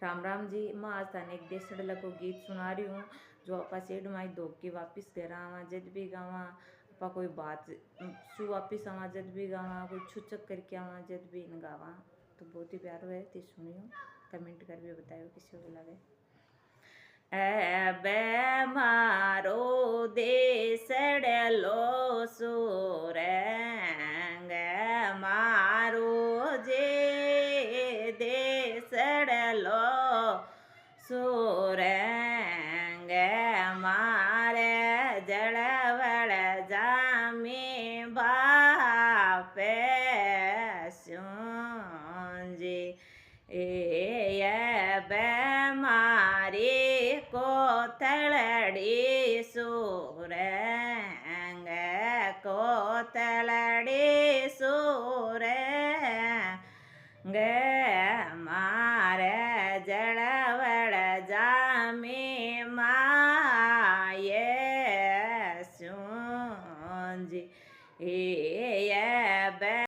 राम राम जी। मैं आज थाने एक देसड़ला को गीत सुना रही हूँ जो आपा सेड माई धोख के वापिस घर आवा जद भी गावा आपा कोई बात शू वापिस आवा जद भी गावा कोई छुचक करके आवा जद भी इन गावा। तो बहुत ही प्यारो है ती सुनियो कमेंट कर भी बतायो किसी को लगे। ए मारो देसड़लो सुरेंग मारो जे देसड़लो सुरेंग मारे जड़वड़ जामी बापे सूंजी ये बेमारी को तलड़ी सूरेंग को तलड़ी सूरेंग मारे जड़वड़ जामी माये सूंजी ये